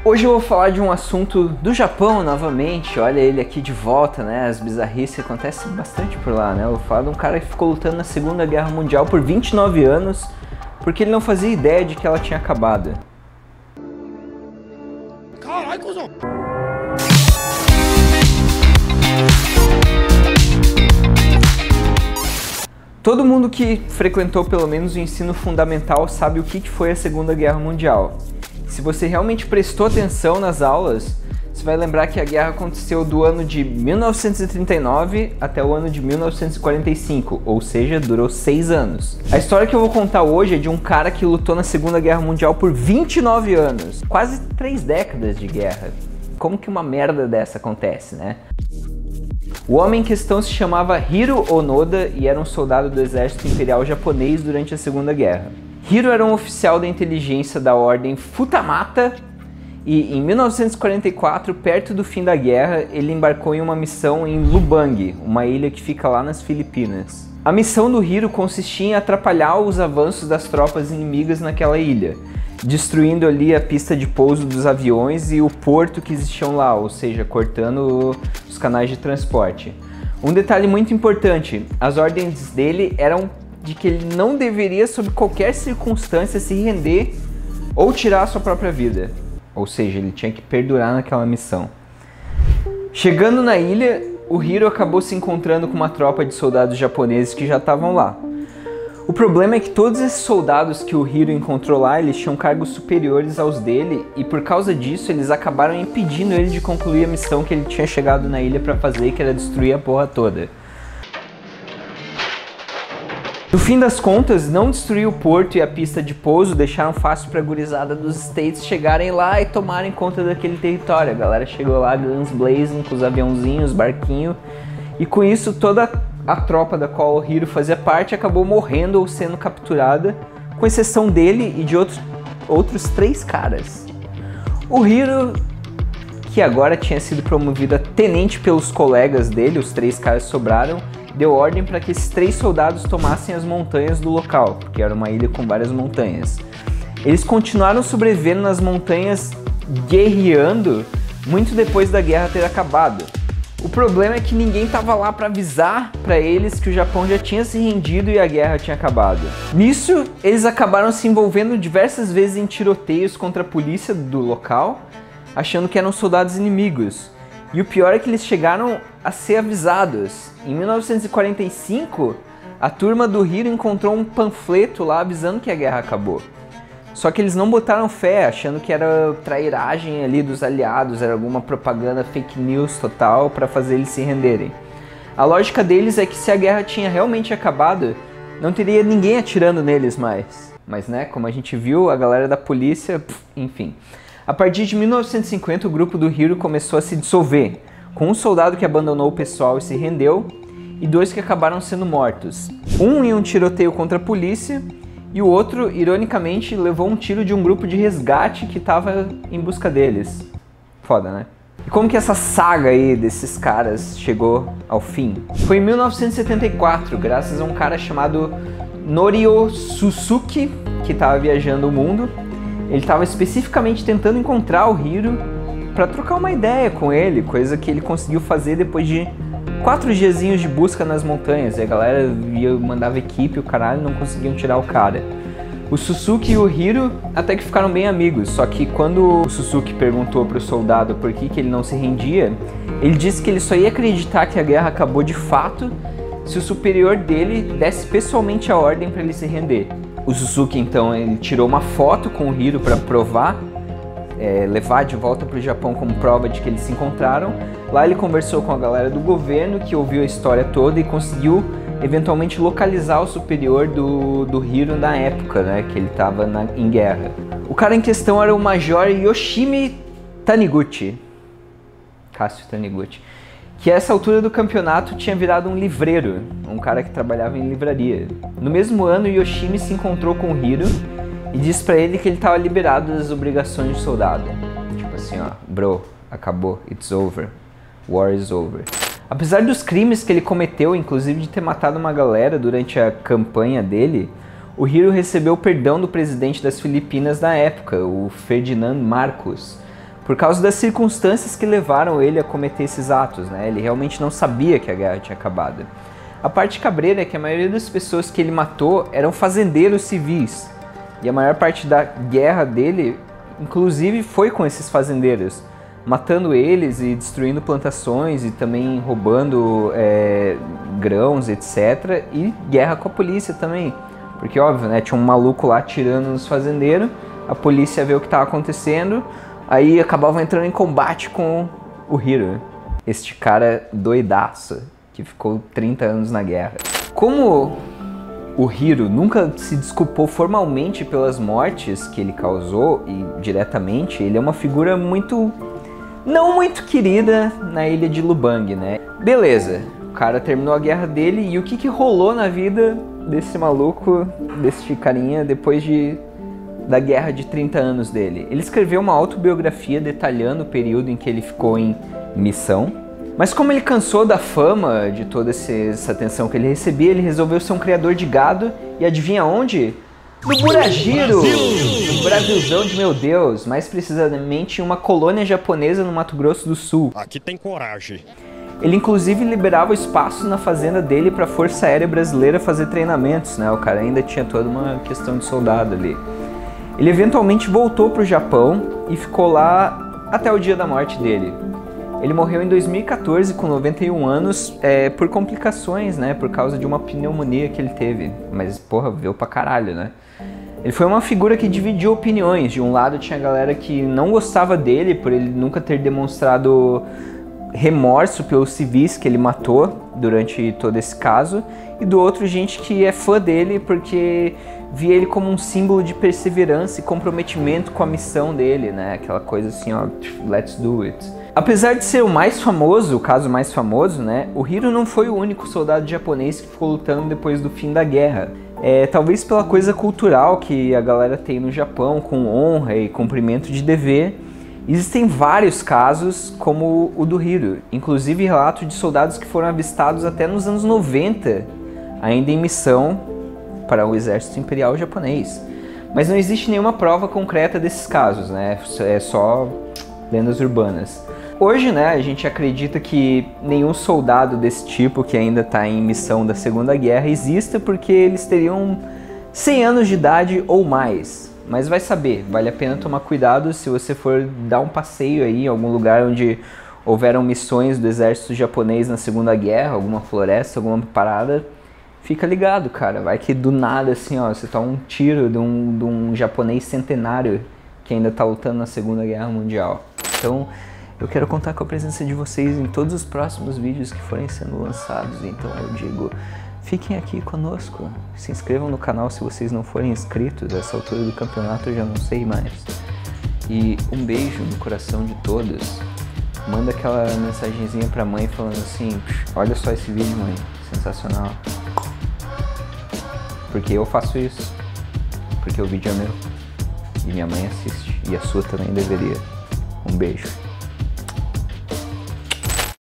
Hoje eu vou falar de um assunto do Japão novamente, olha ele aqui de volta, né, as bizarrices acontecem bastante por lá, né, eu vou falar de um cara que ficou lutando na Segunda Guerra Mundial por 29 anos, porque ele não fazia ideia de que ela tinha acabado. Caralho, cuzão! Todo mundo que frequentou pelo menos o ensino fundamental sabe o que foi a Segunda Guerra Mundial. Se você realmente prestou atenção nas aulas, você vai lembrar que a guerra aconteceu do ano de 1939 até o ano de 1945, ou seja, durou 6 anos. A história que eu vou contar hoje é de um cara que lutou na Segunda Guerra Mundial por 29 anos, quase 3 décadas de guerra. Como que uma merda dessa acontece, né? O homem em questão se chamava Hiro Onoda e era um soldado do exército imperial japonês durante a Segunda Guerra. Hiro era um oficial da inteligência da ordem Futamata e em 1944, perto do fim da guerra, ele embarcou em uma missão em Lubang, uma ilha que fica lá nas Filipinas. A missão do Hiro consistia em atrapalhar os avanços das tropas inimigas naquela ilha, destruindo ali a pista de pouso dos aviões e o porto que existiam lá, ou seja, cortando os canais de transporte. Um detalhe muito importante, as ordens dele eram de que ele não deveria, sob qualquer circunstância, se render ou tirar a sua própria vida. Ou seja, ele tinha que perdurar naquela missão. Chegando na ilha, o Hiro acabou se encontrando com uma tropa de soldados japoneses que já estavam lá. O problema é que todos esses soldados que o Hiro encontrou lá, eles tinham cargos superiores aos dele e por causa disso eles acabaram impedindo ele de concluir a missão que ele tinha chegado na ilha para fazer, que era destruir a porra toda. No fim das contas, não destruir o porto e a pista de pouso deixaram fácil para a gurizada dos States chegarem lá e tomarem conta daquele território. A galera chegou lá, guns blazing, com os aviãozinhos, barquinho, e com isso toda a tropa da qual o Hiro fazia parte acabou morrendo ou sendo capturada, com exceção dele e de outros 3 caras. O Hiro, que agora tinha sido promovido a tenente pelos colegas dele, os 3 caras sobraram, deu ordem para que esses 3 soldados tomassem as montanhas do local, porque era uma ilha com várias montanhas. Eles continuaram sobrevivendo nas montanhas, guerreando, muito depois da guerra ter acabado. O problema é que ninguém estava lá para avisar para eles que o Japão já tinha se rendido e a guerra tinha acabado. Nisso, eles acabaram se envolvendo diversas vezes em tiroteios contra a polícia do local, achando que eram soldados inimigos. E o pior é que eles chegaram a ser avisados. Em 1945, a turma do Hiro encontrou um panfleto lá avisando que a guerra acabou. Só que eles não botaram fé, achando que era trairagem ali dos aliados, era alguma propaganda fake news total para fazer eles se renderem. A lógica deles é que se a guerra tinha realmente acabado, não teria ninguém atirando neles mais. Mas né, como a gente viu, a galera da polícia, enfim. A partir de 1950, o grupo do Hiro começou a se dissolver, com um soldado que abandonou o pessoal e se rendeu, e 2 que acabaram sendo mortos. Um em um tiroteio contra a polícia, e o outro, ironicamente, levou um tiro de um grupo de resgate que estava em busca deles. Foda, né? E como que essa saga aí desses caras chegou ao fim? Foi em 1974, graças a um cara chamado Norio Suzuki, que estava viajando o mundo. Ele estava especificamente tentando encontrar o Hiro para trocar uma ideia com ele, coisa que ele conseguiu fazer depois de 4 diazinhos de busca nas montanhas. E a galera mandava equipe, o caralho, não conseguiam tirar o cara. O Suzuki e o Hiro até que ficaram bem amigos, só que quando o Suzuki perguntou para o soldado por que ele não se rendia, ele disse que ele só ia acreditar que a guerra acabou de fato se o superior dele desse pessoalmente a ordem para ele se render. O Suzuki então ele tirou uma foto com o Hiro para provar, levar de volta para o Japão como prova de que eles se encontraram. Lá ele conversou com a galera do governo que ouviu a história toda e conseguiu eventualmente localizar o superior do Hiro na época, né, que ele estava em guerra. O cara em questão era o Major Yoshimi Taniguchi, Cássio Taniguchi, que a essa altura do campeonato tinha virado um livreiro, um cara que trabalhava em livraria. No mesmo ano, Yoshimi se encontrou com o Hiro e disse pra ele que ele estava liberado das obrigações de soldado. Tipo assim, ó, bro, acabou, it's over, war is over. Apesar dos crimes que ele cometeu, inclusive de ter matado uma galera durante a campanha dele, o Hiro recebeu o perdão do presidente das Filipinas na época, o Ferdinand Marcos, por causa das circunstâncias que levaram ele a cometer esses atos, né? Ele realmente não sabia que a guerra tinha acabado. A parte cabreira é que a maioria das pessoas que ele matou eram fazendeiros civis. E a maior parte da guerra dele, inclusive, foi com esses fazendeiros, matando eles e destruindo plantações e também roubando grãos, etc. E guerra com a polícia também. Porque, óbvio, né, tinha um maluco lá atirando nos fazendeiros, a polícia vê o que estava acontecendo, aí acabavam entrando em combate com o Hiro. Este cara doidaço, que ficou 30 anos na guerra. Como o Hiro nunca se desculpou formalmente pelas mortes que ele causou, e diretamente, ele é uma figura não muito querida na ilha de Lubang, né? Beleza, o cara terminou a guerra dele, e o que rolou na vida desse maluco, desse carinha, depois da guerra de 30 anos dele? Ele escreveu uma autobiografia detalhando o período em que ele ficou em missão. Mas como ele cansou da fama, de toda essa atenção que ele recebia, ele resolveu ser um criador de gado. E adivinha onde? No Buragiro! No Brasilzão de meu Deus! Mais precisamente em uma colônia japonesa no Mato Grosso do Sul. Aqui tem coragem. Ele inclusive liberava o espaço na fazenda dele para a Força Aérea Brasileira fazer treinamentos, né? O cara ainda tinha toda uma questão de soldado ali. Ele eventualmente voltou para o Japão e ficou lá até o dia da morte dele. Ele morreu em 2014 com 91 anos por complicações, né? Por causa de uma pneumonia que ele teve. Mas, porra, veio pra caralho, né? Ele foi uma figura que dividiu opiniões. De um lado tinha a galera que não gostava dele por ele nunca ter demonstrado remorso pelos civis que ele matou durante todo esse caso. E do outro, gente que é fã dele porque via ele como um símbolo de perseverança e comprometimento com a missão dele, né? Aquela coisa assim, ó, let's do it. Apesar de ser o mais famoso, o caso mais famoso, né, o Hiro não foi o único soldado japonês que ficou lutando depois do fim da guerra. Talvez pela coisa cultural que a galera tem no Japão, com honra e cumprimento de dever, existem vários casos como o do Hiro, inclusive relatos de soldados que foram avistados até nos anos 90, ainda em missão para o exército imperial japonês. Mas não existe nenhuma prova concreta desses casos, né, é só lendas urbanas. Hoje, né, a gente acredita que nenhum soldado desse tipo que ainda está em missão da Segunda Guerra exista porque eles teriam 100 anos de idade ou mais. Mas vai saber, vale a pena tomar cuidado se você for dar um passeio aí em algum lugar onde houveram missões do exército japonês na Segunda Guerra, alguma floresta, alguma parada. Fica ligado, cara, vai que do nada assim, ó, você toma um tiro de um japonês centenário que ainda está lutando na Segunda Guerra Mundial. Então, eu quero contar com a presença de vocês em todos os próximos vídeos que forem sendo lançados. Então eu digo, fiquem aqui conosco, se inscrevam no canal se vocês não forem inscritos. Essa altura do campeonato eu já não sei mais. E um beijo no coração de todos. Manda aquela mensagenzinha pra mãe falando assim, olha só esse vídeo, mãe, sensacional. Porque eu faço isso, porque o vídeo é meu. E minha mãe assiste, e a sua também deveria. Um beijo.